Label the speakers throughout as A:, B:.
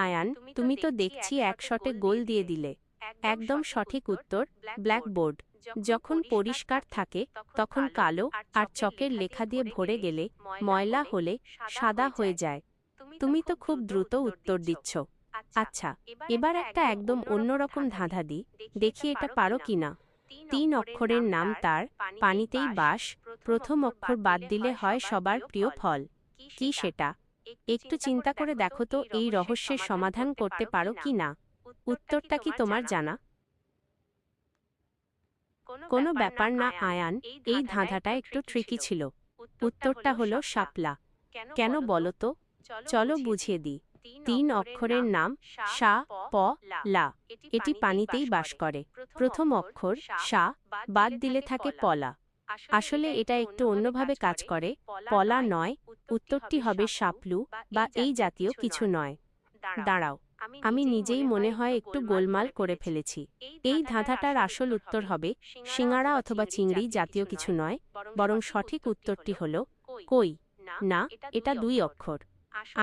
A: আয়ান, তুমি তো দেখছি এক শটে গোল দিয়ে দিলে। একদম সঠিক উত্তর, ব্ল্যাকবোর্ড। যখন পরিষ্কার থাকে তখন কালো আর চকের লেখা দিয়ে ভরে গেলে, ময়লা হলে সাদা হয়ে যায়। তুমি তো খুব দ্রুত উত্তর দিচ্ছ। আচ্ছা, এবার একটা একদম অন্যরকম ধাঁধা দিই, দেখি এটা পারো কিনা। 3 অক্ষরের নাম তার, পানিতেই বাস, প্রথম অক্ষর বাদ দিলে হয় সবার প্রিয় ফল। কি সেটা? একটু চিন্তা করে দেখো তো এই রহস্যের সমাধান করতে পারো কি না। উত্তরটা কি তোমার জানা? কোনো ব্যাপার না আয়ান, এই ধাঁধাটা একটু ট্রিকি ছিল। উত্তরটা হলো শাপলা। কেন বলো তো? চলো বুঝিয়ে দিই। 3 অক্ষরের নাম সা, প, লা। এটি পানিতেই বাস করে। প্রথম অক্ষর সা বাদ দিলে থাকে পলা। আসলে এটা একটু অন্যভাবে কাজ করে, পলা নয়, উত্তরটি হবে শাপলু বা এই জাতীয় কিছু নয়। দাঁড়াও, আমি নিজেই মনে হয় একটু গোলমাল করে ফেলেছি। এই ধাঁধাটার আসল উত্তর হবে সিঙ্গারা অথবা চিংড়ি জাতীয় কিছু নয়, বরং সঠিক উত্তরটি হল কই। না, এটা 2 অক্ষর।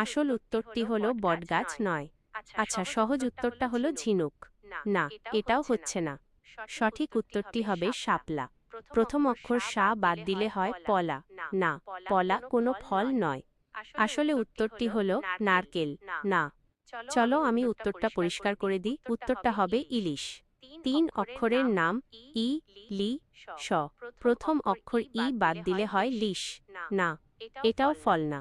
A: আসল উত্তরটি হল বটগাছ নয়। আচ্ছা, সহজ উত্তরটা হলো ঝিনুক। না, এটাও হচ্ছে না। সঠিক উত্তরটি হবে শাপলা। প্রথম অক্ষর সা বাদ দিলে হয় পলা। না, পলা কোনো ফল নয়। আসলে উত্তরটি হলো নারকেল। না। চলো আমি উত্তরটা পরিষ্কার করে দিই, উত্তরটা হবে ইলিশ। 3 অক্ষরের নাম ই, লি, স। প্রথম অক্ষর ই বাদ দিলে হয় লিশ। না, এটাও ফল না।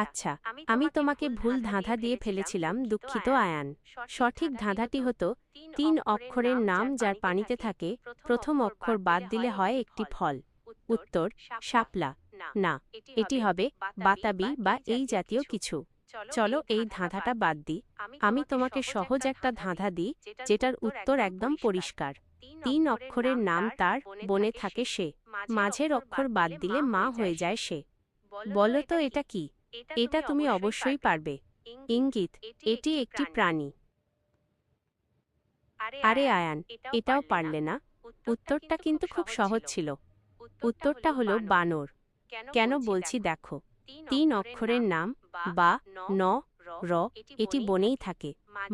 A: আচ্ছা, আমি তোমাকে ভুল ধাঁধা দিয়ে ফেলেছিলাম, দুঃখিত আয়ান। সঠিক ধাঁধাটি হতো 3 অক্ষরের নাম যার পানিতে থাকে, প্রথম অক্ষর বাদ দিলে হয় একটি ফল। উত্তর শাপলা। না, এটি হবে বাতাবি বা এই জাতীয় কিছু। চলো এই ধাঁধাটা বাদ দিই, আমি তোমাকে সহজ একটা ধাঁধা দিই যেটার উত্তর একদম পরিষ্কার। 3 অক্ষরের নাম তার, বনে থাকে সে, মাঝের অক্ষর বাদ দিলে মা হয়ে যায় সে। বলো তো এটা কি? এটা তুমি অবশ্যই পারবে। ইঙ্গিত, এটি একটি প্রাণী। আরে আয়ান, এটাও পারলে না? উত্তরটা কিন্তু খুব সহজ ছিল। উত্তরটা হলো বানর। কেন বলছি দেখো। 3 অক্ষরের নাম বা, ন, র, এটি বনেই থাকে।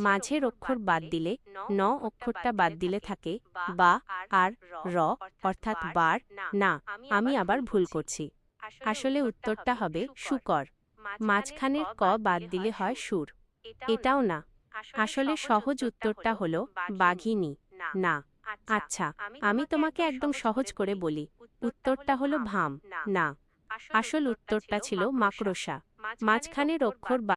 A: মাঝের অক্ষর বাদ দিলে, ন অক্ষরটা বাদ দিলে থাকে বা আর র, অর্থাৎ বার। না, আমি আবার ভুল করছি। আসলে উত্তরটা হবে শূকর। মাঝখানের ক বাদ দিলে হয় সুর। এটাও না। আসলে সহজ উত্তরটা হলো বাঘিনী। না। আচ্ছা, আমি তোমাকে একদম সহজ করে বলি, উত্তরটা হলো ভাম। না, আসল উত্তরটা ছিল মাকড়সা। মাঝখানের অক্ষর